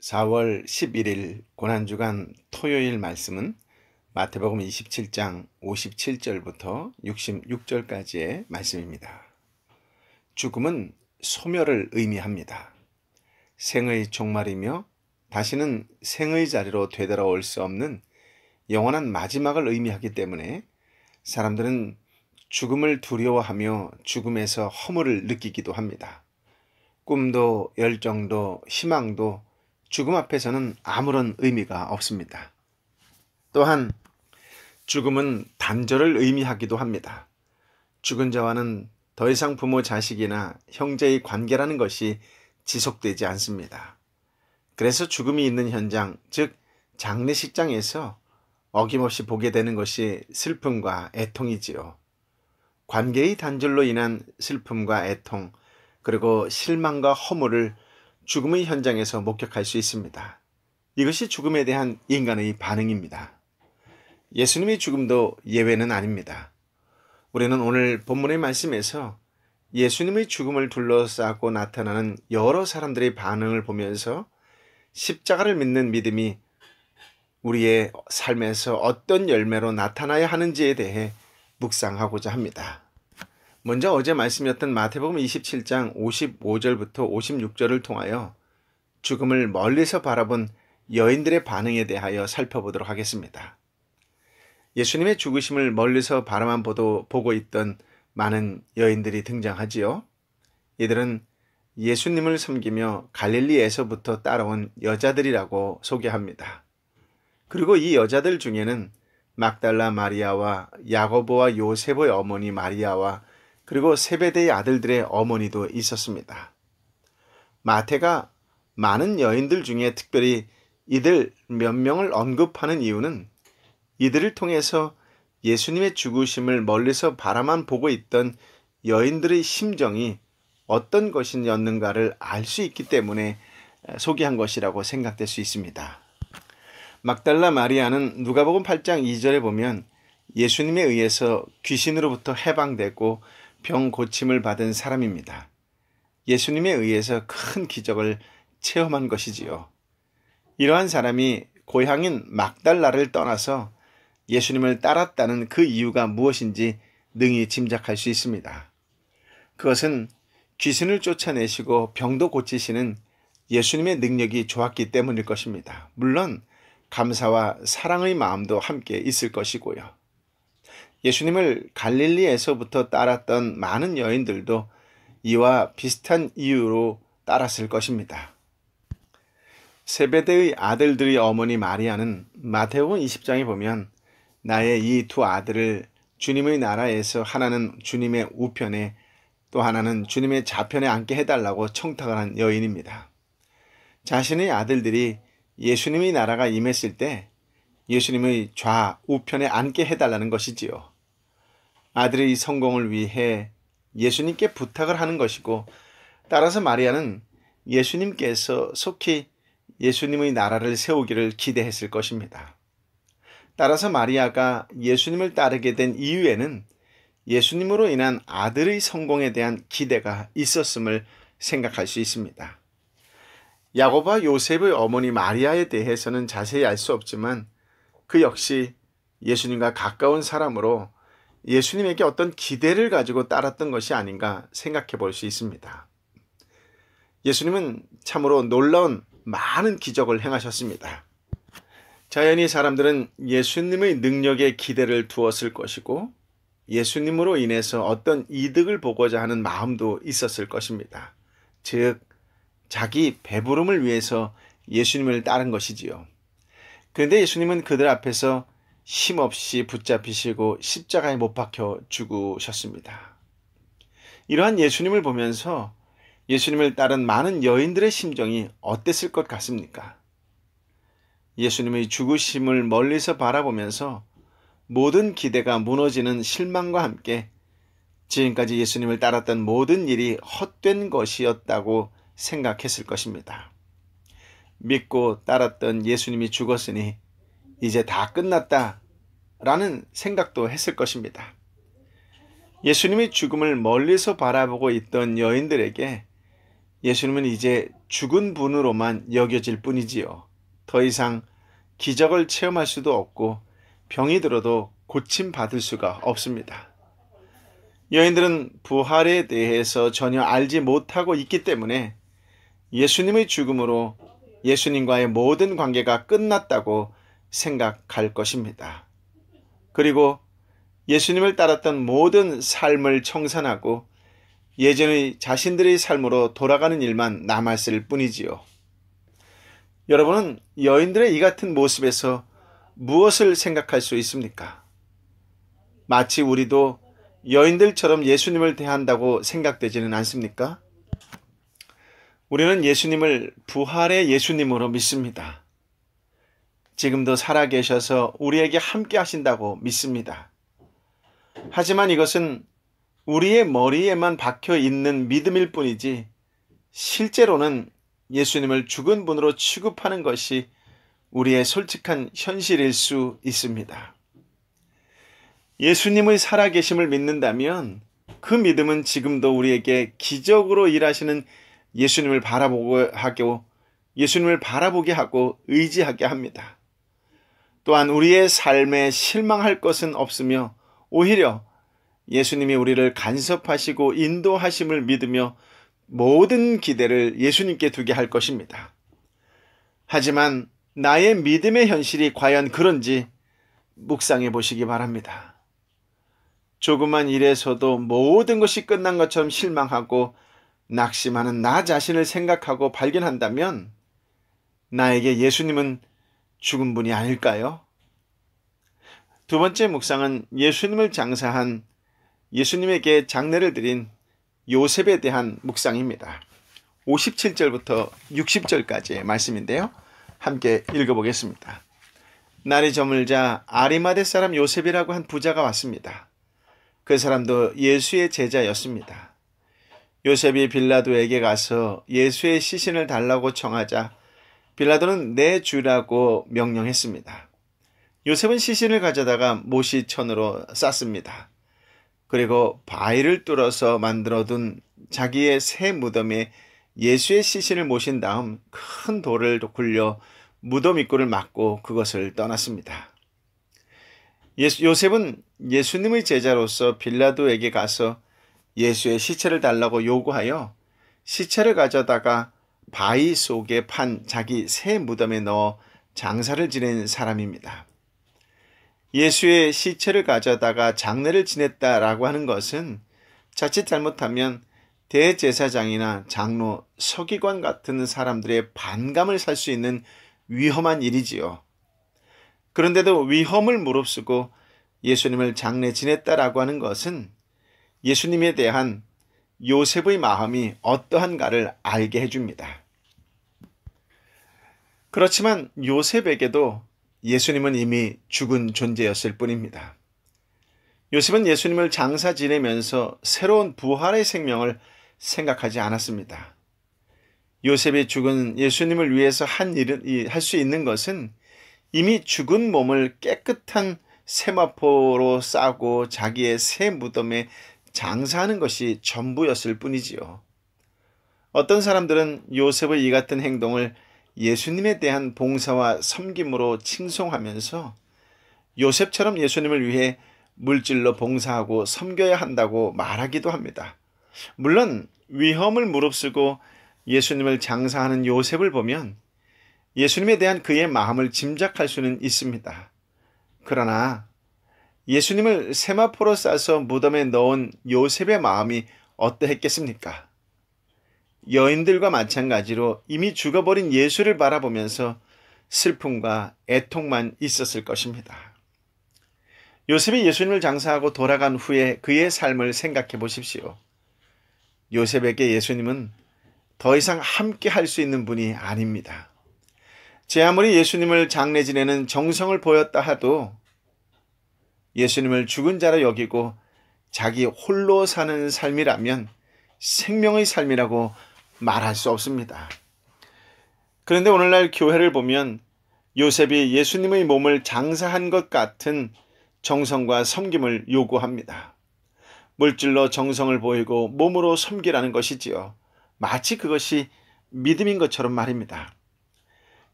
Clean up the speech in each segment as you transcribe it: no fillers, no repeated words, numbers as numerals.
4월 11일 고난주간 토요일 말씀은 마태복음 27장 57절부터 66절까지의 말씀입니다. 죽음은 소멸을 의미합니다. 생의 종말이며 다시는 생의 자리로 되돌아올 수 없는 영원한 마지막을 의미하기 때문에 사람들은 죽음을 두려워하며 죽음에서 허물을 느끼기도 합니다. 꿈도 열정도 희망도 죽음 앞에서는 아무런 의미가 없습니다. 또한 죽음은 단절을 의미하기도 합니다. 죽은 자와는 더 이상 부모 자식이나 형제의 관계라는 것이 지속되지 않습니다. 그래서 죽음이 있는 현장, 즉 장례식장에서 어김없이 보게 되는 것이 슬픔과 애통이지요. 관계의 단절로 인한 슬픔과 애통, 그리고 실망과 허물을 죽음의 현장에서 목격할 수 있습니다. 이것이 죽음에 대한 인간의 반응입니다. 예수님의 죽음도 예외는 아닙니다. 우리는 오늘 본문의 말씀에서 예수님의 죽음을 둘러싸고 나타나는 여러 사람들의 반응을 보면서 십자가를 믿는 믿음이 우리의 삶에서 어떤 열매로 나타나야 하는지에 대해 묵상하고자 합니다. 먼저 어제 말씀이었던 마태복음 27장 55절부터 56절을 통하여 죽음을 멀리서 바라본 여인들의 반응에 대하여 살펴보도록 하겠습니다. 예수님의 죽으심을 멀리서 바라만 보고 있던 많은 여인들이 등장하지요. 이들은 예수님을 섬기며 갈릴리에서부터 따라온 여자들이라고 소개합니다. 그리고 이 여자들 중에는 막달라 마리아와 야고보와 요세보의 어머니 마리아와 그리고 세베대의 아들들의 어머니도 있었습니다. 마태가 많은 여인들 중에 특별히 이들 몇 명을 언급하는 이유는 이들을 통해서 예수님의 죽으심을 멀리서 바라만 보고 있던 여인들의 심정이 어떤 것이었는가를 알 수 있기 때문에 소개한 것이라고 생각될 수 있습니다. 막달라 마리아는 누가복음 8장 2절에 보면 예수님에 의해서 귀신으로부터 해방되고 병 고침을 받은 사람입니다. 예수님에 의해서 큰 기적을 체험한 것이지요. 이러한 사람이 고향인 막달라를 떠나서 예수님을 따랐다는 그 이유가 무엇인지 능히 짐작할 수 있습니다. 그것은 귀신을 쫓아내시고 병도 고치시는 예수님의 능력이 좋았기 때문일 것입니다. 물론 감사와 사랑의 마음도 함께 있을 것이고요. 예수님을 갈릴리에서부터 따랐던 많은 여인들도 이와 비슷한 이유로 따랐을 것입니다. 세베대의 아들들의 어머니 마리아는 마태복음 20장에 보면 나의 이 두 아들을 주님의 나라에서 하나는 주님의 우편에 또 하나는 주님의 좌편에 앉게 해달라고 청탁을 한 여인입니다. 자신의 아들들이 예수님의 나라가 임했을 때 예수님의 좌우편에 앉게 해달라는 것이지요. 아들의 성공을 위해 예수님께 부탁을 하는 것이고 따라서 마리아는 예수님께서 속히 예수님의 나라를 세우기를 기대했을 것입니다. 따라서 마리아가 예수님을 따르게 된 이유에는 예수님으로 인한 아들의 성공에 대한 기대가 있었음을 생각할 수 있습니다. 야고보와 요셉의 어머니 마리아에 대해서는 자세히 알 수 없지만 그 역시 예수님과 가까운 사람으로 예수님에게 어떤 기대를 가지고 따랐던 것이 아닌가 생각해 볼 수 있습니다. 예수님은 참으로 놀라운 많은 기적을 행하셨습니다. 자연히 사람들은 예수님의 능력에 기대를 두었을 것이고 예수님으로 인해서 어떤 이득을 보고자 하는 마음도 있었을 것입니다. 즉, 자기 배부름을 위해서 예수님을 따른 것이지요. 그런데 예수님은 그들 앞에서 힘없이 붙잡히시고 십자가에 못 박혀 죽으셨습니다. 이러한 예수님을 보면서 예수님을 따른 많은 여인들의 심정이 어땠을 것 같습니까? 예수님의 죽으심을 멀리서 바라보면서 모든 기대가 무너지는 실망과 함께 지금까지 예수님을 따랐던 모든 일이 헛된 것이었다고 생각했을 것입니다. 믿고 따랐던 예수님이 죽었으니 이제 다 끝났다 라는 생각도 했을 것입니다. 예수님의 죽음을 멀리서 바라보고 있던 여인들에게 예수님은 이제 죽은 분으로만 여겨질 뿐이지요. 더 이상 기적을 체험할 수도 없고 병이 들어도 고침받을 수가 없습니다. 여인들은 부활에 대해서 전혀 알지 못하고 있기 때문에 예수님의 죽음으로 예수님과의 모든 관계가 끝났다고 생각할 것입니다. 그리고 예수님을 따랐던 모든 삶을 청산하고 예전의 자신들의 삶으로 돌아가는 일만 남았을 뿐이지요. 여러분은 여인들의 이 같은 모습에서 무엇을 생각할 수 있습니까? 마치 우리도 여인들처럼 예수님을 대한다고 생각되지는 않습니까? 우리는 예수님을 부활의 예수님으로 믿습니다. 지금도 살아계셔서 우리에게 함께 하신다고 믿습니다. 하지만 이것은 우리의 머리에만 박혀 있는 믿음일 뿐이지 실제로는 예수님을 죽은 분으로 취급하는 것이 우리의 솔직한 현실일 수 있습니다. 예수님의 살아계심을 믿는다면 그 믿음은 지금도 우리에게 기적으로 일하시는 예수님을 바라보게 하고 의지하게 합니다. 또한 우리의 삶에 실망할 것은 없으며 오히려 예수님이 우리를 간섭하시고 인도하심을 믿으며 모든 기대를 예수님께 두게 할 것입니다. 하지만 나의 믿음의 현실이 과연 그런지 묵상해 보시기 바랍니다. 조그만 일에서도 모든 것이 끝난 것처럼 실망하고 낙심하는 나 자신을 생각하고 발견한다면 나에게 예수님은 죽은 분이 아닐까요? 두 번째 묵상은 예수님을 장사한 예수님에게 장례를 드린 요셉에 대한 묵상입니다. 57절부터 60절까지의 말씀인데요. 함께 읽어보겠습니다. 날이 저물자 아리마대 사람 요셉이라고 한 부자가 왔습니다. 그 사람도 예수의 제자였습니다. 요셉이 빌라도에게 가서 예수의 시신을 달라고 청하자 빌라도는 내주라고 명령했습니다. 요셉은 시신을 가져다가 모시천으로 쌌습니다. 그리고 바위를 뚫어서 만들어둔 자기의 새 무덤에 예수의 시신을 모신 다음 큰 돌을 굴려 무덤 입구를 막고 그것을 떠났습니다. 요셉은 예수님의 제자로서 빌라도에게 가서 예수의 시체를 달라고 요구하여 시체를 가져다가 바위 속에 판 자기 새 무덤에 넣어 장사를 지낸 사람입니다. 예수의 시체를 가져다가 장례를 지냈다라고 하는 것은 자칫 잘못하면 대제사장이나 장로, 서기관 같은 사람들의 반감을 살 수 있는 위험한 일이지요. 그런데도 위험을 무릅쓰고 예수님을 장례 지냈다라고 하는 것은 예수님에 대한 요셉의 마음이 어떠한가를 알게 해줍니다. 그렇지만 요셉에게도 예수님은 이미 죽은 존재였을 뿐입니다. 요셉은 예수님을 장사 지내면서 새로운 부활의 생명을 생각하지 않았습니다. 요셉이 죽은 예수님을 위해서 할 수 있는 것은 이미 죽은 몸을 깨끗한 세마포로 싸고 자기의 새 무덤에 장사하는 것이 전부였을 뿐이지요. 어떤 사람들은 요셉의 이 같은 행동을 예수님에 대한 봉사와 섬김으로 칭송하면서 요셉처럼 예수님을 위해 물질로 봉사하고 섬겨야 한다고 말하기도 합니다. 물론 위험을 무릅쓰고 예수님을 장사하는 요셉을 보면 예수님에 대한 그의 마음을 짐작할 수는 있습니다. 그러나 예수님을 세마포로 싸서 무덤에 넣은 요셉의 마음이 어떠했겠습니까? 여인들과 마찬가지로 이미 죽어버린 예수를 바라보면서 슬픔과 애통만 있었을 것입니다. 요셉이 예수님을 장사하고 돌아간 후에 그의 삶을 생각해 보십시오. 요셉에게 예수님은 더 이상 함께 할 수 있는 분이 아닙니다. 제 아무리 예수님을 장례 지내는 정성을 보였다 하도 예수님을 죽은 자로 여기고 자기 홀로 사는 삶이라면 생명의 삶이라고 말할 수 없습니다. 그런데 오늘날 교회를 보면 요셉이 예수님의 몸을 장사한 것 같은 정성과 섬김을 요구합니다. 물질로 정성을 보이고 몸으로 섬기라는 것이지요. 마치 그것이 믿음인 것처럼 말입니다.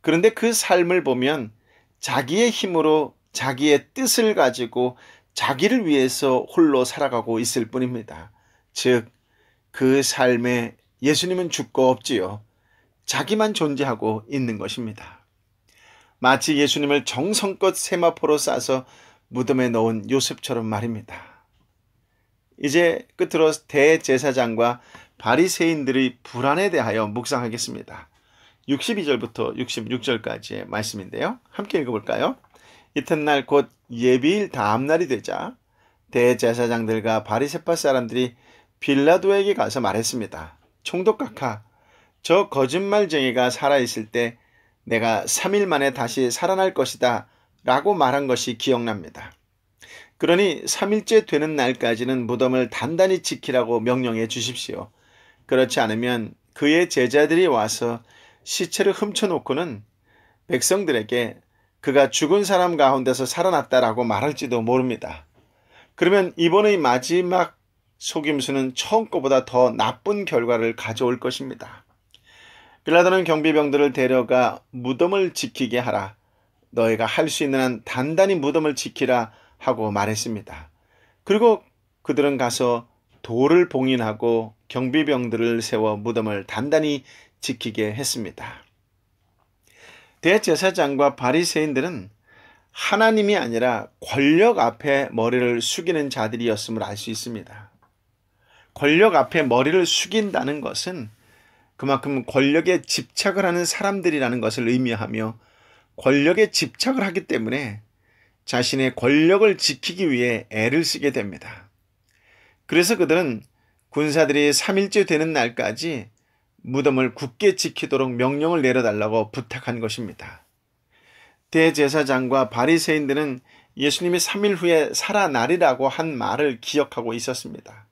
그런데 그 삶을 보면 자기의 힘으로 자기의 뜻을 가지고 자기를 위해서 홀로 살아가고 있을 뿐입니다. 즉, 그 삶에 예수님은 죽고 없지요. 자기만 존재하고 있는 것입니다. 마치 예수님을 정성껏 세마포로 싸서 무덤에 넣은 요셉처럼 말입니다. 이제 끝으로 대제사장과 바리새인들의 불안에 대하여 묵상하겠습니다. 62절부터 66절까지의 말씀인데요. 함께 읽어볼까요? 이튿날 곧 예비일 다음날이 되자 대제사장들과 바리새파 사람들이 빌라도에게 가서 말했습니다. 총독각하, 저 거짓말쟁이가 살아있을 때 내가 3일 만에 다시 살아날 것이다 라고 말한 것이 기억납니다. 그러니 3일째 되는 날까지는 무덤을 단단히 지키라고 명령해 주십시오. 그렇지 않으면 그의 제자들이 와서 시체를 훔쳐놓고는 백성들에게 그가 죽은 사람 가운데서 살아났다라고 말할지도 모릅니다. 그러면 이번의 마지막 속임수는 처음 거보다 더 나쁜 결과를 가져올 것입니다. 빌라도는 경비병들을 데려가 무덤을 지키게 하라. 너희가 할 수 있는 한 단단히 무덤을 지키라 하고 말했습니다. 그리고 그들은 가서 돌을 봉인하고 경비병들을 세워 무덤을 단단히 지키게 했습니다. 대제사장과 바리새인들은 하나님이 아니라 권력 앞에 머리를 숙이는 자들이었음을 알 수 있습니다. 권력 앞에 머리를 숙인다는 것은 그만큼 권력에 집착을 하는 사람들이라는 것을 의미하며 권력에 집착을 하기 때문에 자신의 권력을 지키기 위해 애를 쓰게 됩니다. 그래서 그들은 군사들이 3일째 되는 날까지 무덤을 굳게 지키도록 명령을 내려달라고 부탁한 것입니다. 대제사장과 바리새인들은 예수님이 3일 후에 살아나리라고 한 말을 기억하고 있었습니다.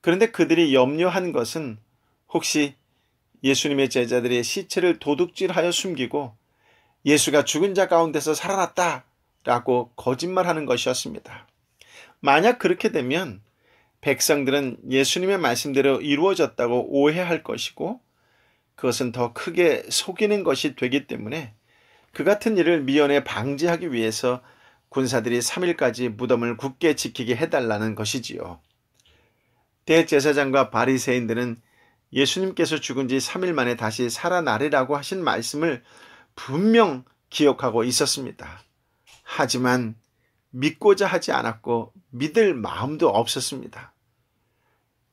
그런데 그들이 염려한 것은 혹시 예수님의 제자들의 시체를 도둑질하여 숨기고 예수가 죽은 자 가운데서 살아났다라고 거짓말하는 것이었습니다. 만약 그렇게 되면 백성들은 예수님의 말씀대로 이루어졌다고 오해할 것이고 그것은 더 크게 속이는 것이 되기 때문에 그 같은 일을 미연에 방지하기 위해서 군사들이 3일까지 무덤을 굳게 지키게 해달라는 것이지요. 대제사장과 바리새인들은 예수님께서 죽은 지 3일 만에 다시 살아나리라고 하신 말씀을 분명 기억하고 있었습니다. 하지만 믿고자 하지 않았고 믿을 마음도 없었습니다.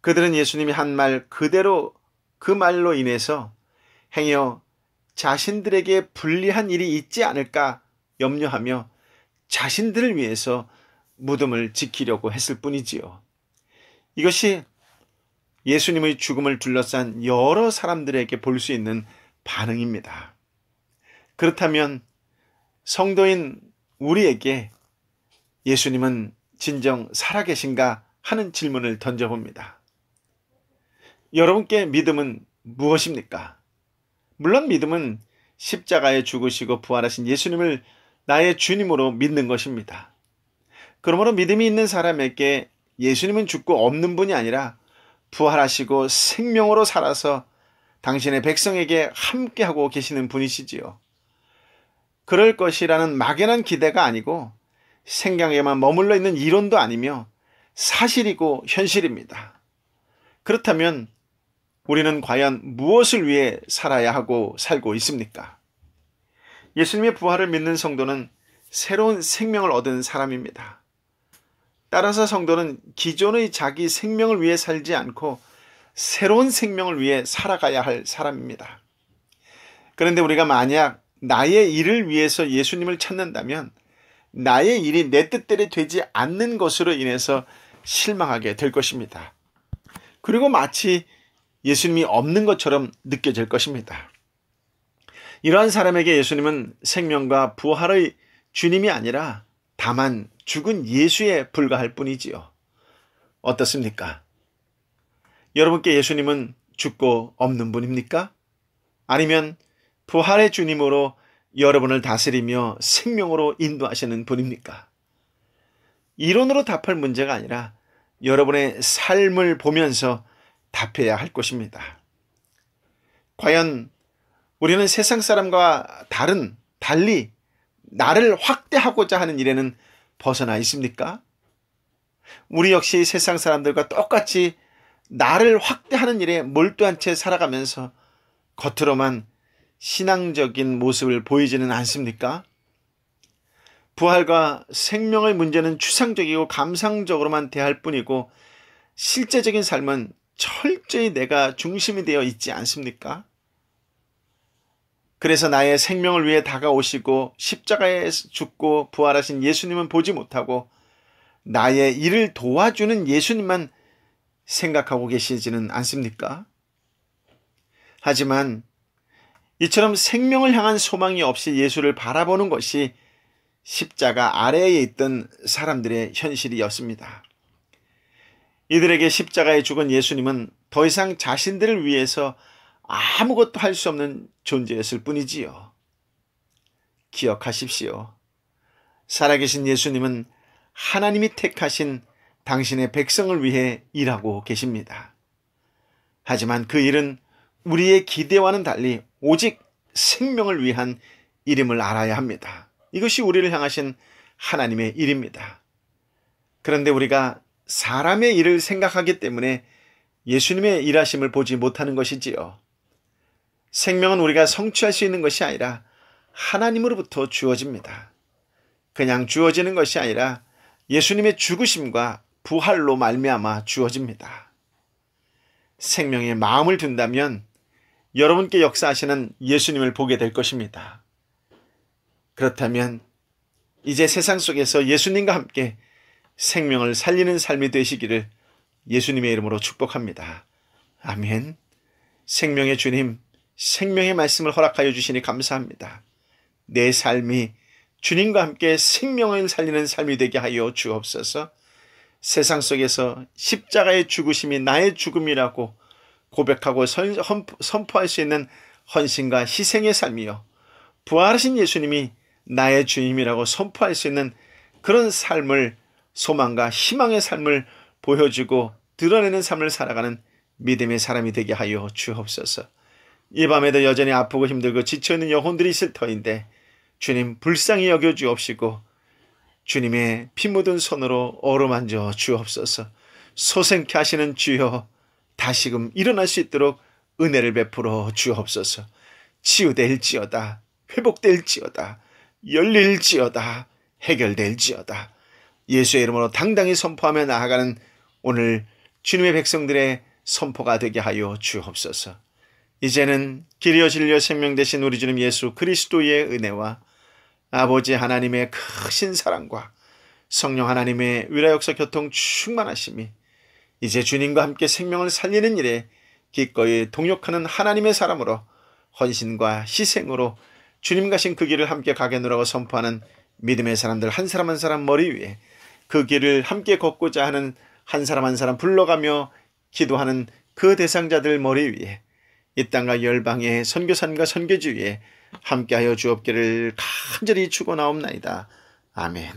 그들은 예수님이 한 말 그대로 그 말로 인해서 행여 자신들에게 불리한 일이 있지 않을까 염려하며 자신들을 위해서 무덤을 지키려고 했을 뿐이지요. 이것이 예수님의 죽음을 둘러싼 여러 사람들에게 볼 수 있는 반응입니다. 그렇다면 성도인 우리에게 예수님은 진정 살아계신가 하는 질문을 던져봅니다. 여러분께 믿음은 무엇입니까? 물론 믿음은 십자가에 죽으시고 부활하신 예수님을 나의 주님으로 믿는 것입니다. 그러므로 믿음이 있는 사람에게 예수님은 죽고 없는 분이 아니라 부활하시고 생명으로 살아서 당신의 백성에게 함께하고 계시는 분이시지요. 그럴 것이라는 막연한 기대가 아니고 생각에만 머물러 있는 이론도 아니며 사실이고 현실입니다. 그렇다면 우리는 과연 무엇을 위해 살아야 하고 살고 있습니까? 예수님의 부활을 믿는 성도는 새로운 생명을 얻은 사람입니다. 따라서 성도는 기존의 자기 생명을 위해 살지 않고 새로운 생명을 위해 살아가야 할 사람입니다. 그런데 우리가 만약 나의 일을 위해서 예수님을 찾는다면 나의 일이 내 뜻대로 되지 않는 것으로 인해서 실망하게 될 것입니다. 그리고 마치 예수님이 없는 것처럼 느껴질 것입니다. 이러한 사람에게 예수님은 생명과 부활의 주님이 아니라 다만 죽은 예수에 불과할 뿐이지요. 어떻습니까? 여러분께 예수님은 죽고 없는 분입니까? 아니면 부활의 주님으로 여러분을 다스리며 생명으로 인도하시는 분입니까? 이론으로 답할 문제가 아니라 여러분의 삶을 보면서 답해야 할 것입니다. 과연 우리는 세상 사람과 달리 나를 확대하고자 하는 일에는 벗어나 있습니까? 우리 역시 세상 사람들과 똑같이 나를 확대하는 일에 몰두한 채 살아가면서 겉으로만 신앙적인 모습을 보이지는 않습니까? 부활과 생명의 문제는 추상적이고 감상적으로만 대할 뿐이고 실제적인 삶은 철저히 내가 중심이 되어 있지 않습니까? 그래서 나의 생명을 위해 다가오시고 십자가에 죽고 부활하신 예수님은 보지 못하고 나의 일을 도와주는 예수님만 생각하고 계시지는 않습니까? 하지만 이처럼 생명을 향한 소망이 없이 예수를 바라보는 것이 십자가 아래에 있던 사람들의 현실이었습니다. 이들에게 십자가에 죽은 예수님은 더 이상 자신들을 위해서 아무것도 할 수 없는 존재였을 뿐이지요. 기억하십시오. 살아계신 예수님은 하나님이 택하신 당신의 백성을 위해 일하고 계십니다. 하지만 그 일은 우리의 기대와는 달리 오직 생명을 위한 일임을 알아야 합니다. 이것이 우리를 향하신 하나님의 일입니다. 그런데 우리가 사람의 일을 생각하기 때문에 예수님의 일하심을 보지 못하는 것이지요. 생명은 우리가 성취할 수 있는 것이 아니라 하나님으로부터 주어집니다. 그냥 주어지는 것이 아니라 예수님의 죽으심과 부활로 말미암아 주어집니다. 생명에 마음을 둔다면 여러분께 역사하시는 예수님을 보게 될 것입니다. 그렇다면 이제 세상 속에서 예수님과 함께 생명을 살리는 삶이 되시기를 예수님의 이름으로 축복합니다. 아멘. 생명의 주님, 생명의 말씀을 허락하여 주시니 감사합니다. 내 삶이 주님과 함께 생명을 살리는 삶이 되게 하여 주옵소서. 세상 속에서 십자가의 죽으심이 나의 죽음이라고 고백하고 선포할 수 있는 헌신과 희생의 삶이요, 부활하신 예수님이 나의 주님이라고 선포할 수 있는 그런 삶을, 소망과 희망의 삶을 보여주고 드러내는 삶을 살아가는 믿음의 사람이 되게 하여 주옵소서. 이 밤에도 여전히 아프고 힘들고 지쳐있는 영혼들이 있을 터인데 주님 불쌍히 여겨 주옵시고 주님의 피 묻은 손으로 어루만져 주옵소서. 소생케 하시는 주여, 다시금 일어날 수 있도록 은혜를 베풀어 주옵소서. 치유될지어다, 회복될지어다, 열릴지어다, 해결될지어다. 예수의 이름으로 당당히 선포하며 나아가는 오늘 주님의 백성들의 선포가 되게 하여 주옵소서. 이제는 길이요 진리요 생명 되신 우리 주님 예수 그리스도의 은혜와 아버지 하나님의 크신 사랑과 성령 하나님의 위로역사 교통 충만하심이 이제 주님과 함께 생명을 살리는 일에 기꺼이 동역하는 하나님의 사람으로 헌신과 희생으로 주님 가신 그 길을 함께 가겠노라고 선포하는 믿음의 사람들 한 사람 한 사람 머리 위에 그 길을 함께 걷고자 하는 한 사람 한 사람 불러가며 기도하는 그 대상자들 머리 위에 이 땅과 열방의 선교사님과 선교지 위에 함께하여 주옵기를 간절히 축원하옵나이다. 아멘.